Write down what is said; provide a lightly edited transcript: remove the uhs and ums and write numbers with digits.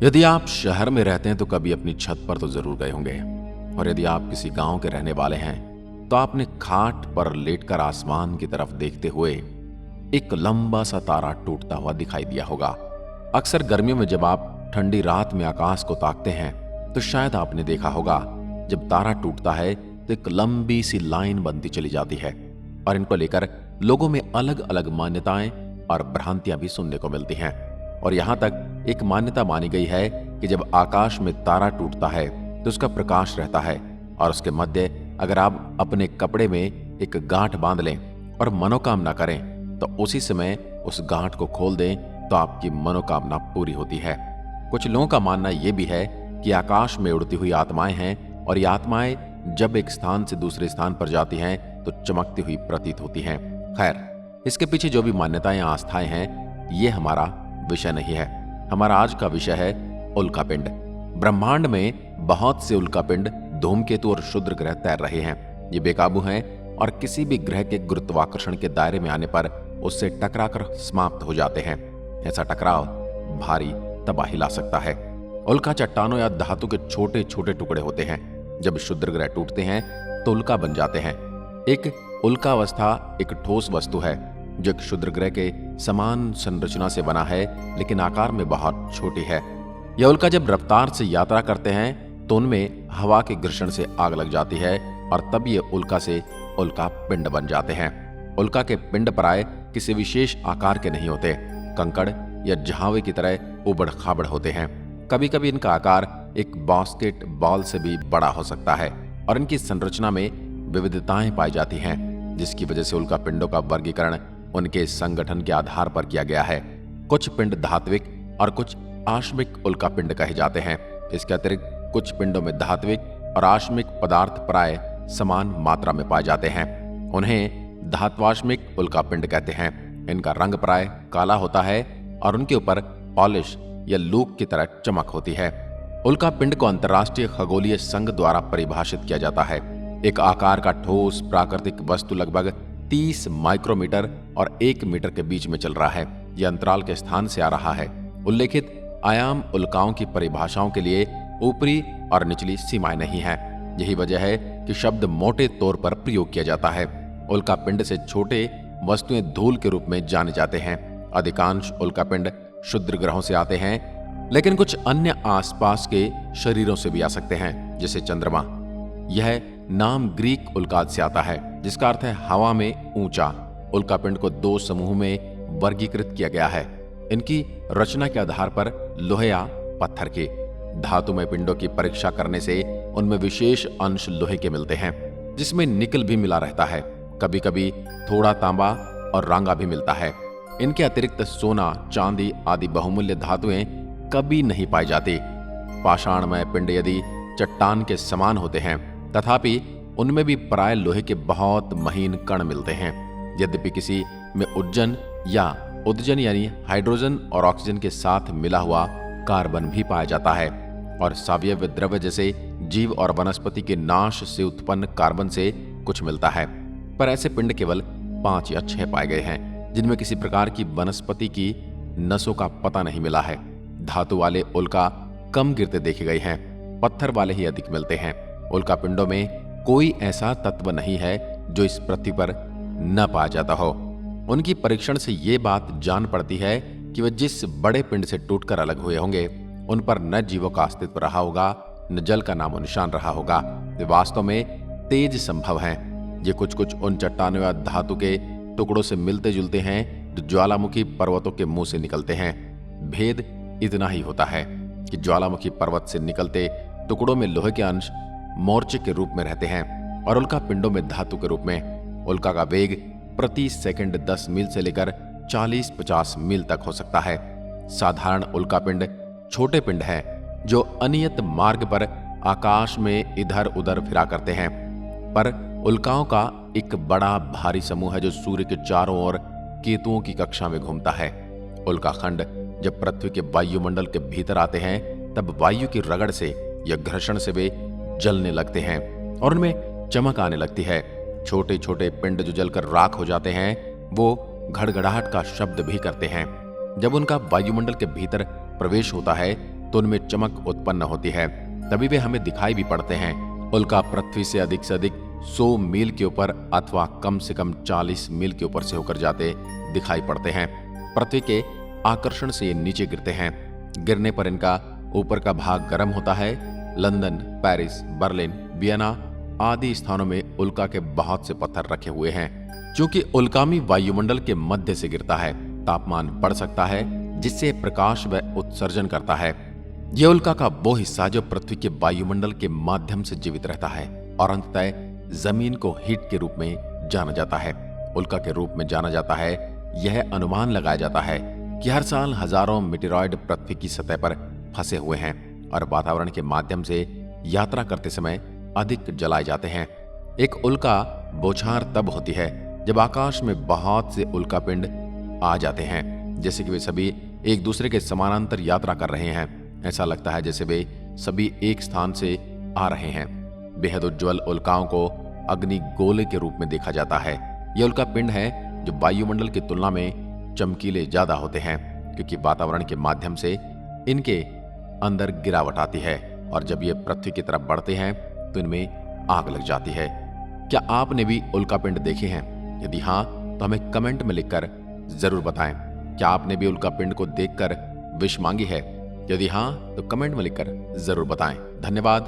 यदि आप शहर में रहते हैं तो कभी अपनी छत पर तो जरूर गए होंगे, और यदि आप किसी गांव के रहने वाले हैं तो आपने खाट पर लेटकर आसमान की तरफ देखते हुए एक लंबा सा तारा टूटता हुआ दिखाई दिया होगा। अक्सर गर्मियों में जब आप ठंडी रात में आकाश को ताकते हैं तो शायद आपने देखा होगा, जब तारा टूटता है तो एक लंबी सी लाइन बनती चली जाती है, और इनको लेकर लोगों में अलग अलग मान्यताएं और भ्रांतियां भी सुनने को मिलती हैं। और यहां तक एक मान्यता मानी गई है कि जब आकाश में तारा टूटता है तो उसका प्रकाश रहता है, और उसके मध्य अगर आप अपने कपड़े में एक गांठ बांध लें और मनोकामना करें तो उसी समय उस गांठ को खोल दें तो आपकी मनोकामना पूरी होती है। कुछ लोगों का मानना यह भी है कि आकाश में उड़ती हुई आत्माएं हैं, और ये आत्माएं जब एक स्थान से दूसरे स्थान पर जाती हैं तो चमकती हुई प्रतीत होती हैं। खैर, इसके पीछे जो भी मान्यताएं आस्थाएं हैं, ये हमारा विषय नहीं है। हमारा आज का विषय है उल्कापिंड। ब्रह्मांड में बहुत से उल्कापिंड धूमकेतु और क्षुद्र ग्रह तैर रहे हैं। ये बेकाबू हैं और किसी भी ग्रह के गुरुत्वाकर्षण के दायरे में आने पर उससे टकराकर समाप्त हो जाते हैं। ऐसा टकराव भारी तबाही ला सकता है। उल्का चट्टानों या धातु के छोटे छोटे टुकड़े होते हैं। जब क्षुद्र ग्रह टूटते हैं तो उल्का बन जाते हैं। एक उल्कावस्था एक ठोस वस्तु है जो एक क्षुद्र ग्रह के समान संरचना से बना है, लेकिन आकार में बहुत छोटी है। यह उल्का जब रफ्तार से यात्रा करते हैं तो उनमें हवा के घर्षण से आग लग जाती है, और तब ये उल्का से उल्का पिंड बन जाते हैं। उल्का के पिंड प्राय किसी विशेष आकार के नहीं होते, कंकड़ या झावे की तरह उबड़ खाबड़ होते हैं। कभी कभी इनका आकार एक बास्केट बॉल से भी बड़ा हो सकता है, और इनकी संरचना में विविधताएं पाई जाती हैं, जिसकी वजह से उल्का पिंडों का वर्गीकरण उनके संगठन के आधार पर किया गया है। कुछ पिंड धात्विक और कुछ आश्मिक उल्का पिंड कहे जाते हैं। इसके अतिरिक्त कुछ पिंडों में धात्विक और आश्मिक पदार्थ प्राय समान मात्रा में पाए जाते हैं। उन्हें धात्वाश्मिक उल्का पिंड कहते हैं। इनका रंग प्राय काला होता है और उनके ऊपर पॉलिश या लूक की तरह चमक होती है। उल्का पिंड को अंतर्राष्ट्रीय खगोलीय संघ द्वारा परिभाषित किया जाता है। एक आकार का ठोस प्राकृतिक वस्तु लगभग 30 माइक्रोमीटर और 1 मीटर के बीच में चल रहा है। यह अंतराल के स्थान से आ रहा है। उल्लेखित आयाम उल्काओं की परिभाषाओं के लिए ऊपरी और निचली सीमाएं नहीं है। यही वजह है कि शब्द मोटे तौर पर प्रयोग किया जाता है। उल्का पिंड से छोटे वस्तुएं धूल के रूप में जाने जाते हैं। अधिकांश उल्का पिंड क्षुद्र ग्रहों से आते हैं, लेकिन कुछ अन्य आसपास के शरीरों से भी आ सकते हैं, जैसे चंद्रमा। यह नाम ग्रीक उल्काद से आता है, जिसका अर्थ है हवा में ऊंचा। उल्का पिंड को 2 समूह में वर्गीकृत किया गया है। इनकी रचना के आधार पर लोहे या पत्थर के धातुमय पिंडों की परीक्षा करने से उनमें विशेष अंश लोहे के मिलते हैं, जिसमें निकल भी मिला रहता है। कभी कभी थोड़ा तांबा और रांगा भी मिलता है। इनके अतिरिक्त सोना, चांदी आदि बहुमूल्य धातुएं कभी नहीं पाई जाती। पाषाणमय पिंड यदि चट्टान के समान होते हैं, तथापि उनमें भी प्राय लोहे के बहुत महीन कण मिलते हैं। यद्यपि किसी में उज्जन या उदजन यानी हाइड्रोजन और ऑक्सीजन के साथ मिला हुआ कार्बन भी पाया जाता है, और सावयव द्रव्य जैसे जीव और वनस्पति के नाश से उत्पन्न कार्बन से कुछ मिलता है। पर ऐसे पिंड केवल 5 या 6 पाए गए हैं, जिनमें किसी प्रकार की वनस्पति की नसों का पता नहीं मिला है। धातु वाले उल्का कम गिरते देखे गए हैं, पत्थर वाले ही अधिक मिलते हैं। उल्का पिंडों में कोई ऐसा तत्व नहीं है जो इस पृथ्वी पर न पाया जाता हो। उनकी परीक्षण से ये बात जान पड़ती है कि वे जिस बड़े पिंड से टूटकर अलग हुए होंगे, उन पर न जीवों का अस्तित्व रहा होगा, न जल का नामो निशान रहा होगा। वे वास्तव में तेज संभव हैं। ये कुछ कुछ उन चट्टानों या धातु के टुकड़ों से मिलते जुलते हैं जो ज्वालामुखी पर्वतों के मुंह से निकलते हैं। भेद इतना ही होता है कि ज्वालामुखी पर्वत से निकलते टुकड़ों में लोहे के अंश मोर्चे के रूप में रहते हैं, और उल्का पिंडों में धातु के रूप में। उल्का का वेग प्रति सेकंड 10 मील से लेकर 40-50 मील तक हो सकता है। साधारण उल्का पिंड छोटे पिंड हैं जो अनियत मार्ग पर आकाश में इधर उधर फिरा करते हैं। पर उल्काओं का एक बड़ा भारी समूह है जो सूर्य के चारों ओर केतुओं की कक्षा में घूमता है। उल्का खंड जब पृथ्वी के वायुमंडल के भीतर आते हैं, तब वायु की रगड़ से या घर्षण से वे जलने लगते हैं और उनमें चमक आने लगती है। छोटे छोटे पिंड जो जलकर राख हो जाते हैं, वो घड़घड़ाहट का शब्द भी करते हैं। जब उनका वायुमंडल के भीतर प्रवेश होता है तो उनमें चमक उत्पन्न होती है, तभी वे हमें दिखाई भी पड़ते हैं। उल्का पृथ्वी से अधिक 100 मील के ऊपर अथवा कम से कम 40 मील के ऊपर से होकर जाते दिखाई पड़ते हैं। पृथ्वी के आकर्षण से ये नीचे गिरते हैं। गिरने पर इनका ऊपर का भाग गर्म होता है। लंदन, पेरिस, बर्लिन, वियना आदि स्थानों में उल्का के बहुत से पत्थर रखे हुए हैं। क्योंकि उल्कामी वायुमंडल के मध्य से गिरता है, तापमान बढ़ सकता है, जिससे प्रकाश व उत्सर्जन करता है। यह उल्का का वो हिस्सा जो पृथ्वी के वायुमंडल के माध्यम से जीवित रहता है और अंततः जमीन को हीट के रूप में जाना जाता है। उल्का के रूप में जाना जाता है। यह अनुमान लगाया जाता है कि हर साल हजारों मीटेरॉइड पृथ्वी की सतह पर फंसे हुए हैं और वातावरण के माध्यम से यात्रा करते समय अधिक जलाए जाते हैं। एक उल्का बौछार तब होती है जब आकाश में बहुत से उल्कापिंड आ जाते हैं, जैसे कि वे सभी एक दूसरे के समानांतर यात्रा कर रहे हैं। ऐसा लगता है जैसे वे सभी एक स्थान से आ रहे हैं। बेहद उज्ज्वल उल्काओं को अग्नि गोले के रूप में देखा जाता है। ये उल्कापिंड है जो वायुमंडल की तुलना में चमकीले ज्यादा होते हैं, क्योंकि वातावरण के माध्यम से इनके अंदर गिरावट आती है और जब ये पृथ्वी की तरफ बढ़ते हैं तो इनमें आग लग जाती है। क्या आपने भी उल्कापिंड देखे हैं? यदि हाँ, तो हमें कमेंट में लिखकर जरूर बताएं। क्या आपने भी उल्कापिंड को देखकर विश मांगी है? यदि हाँ, तो कमेंट में लिखकर जरूर बताएं। धन्यवाद।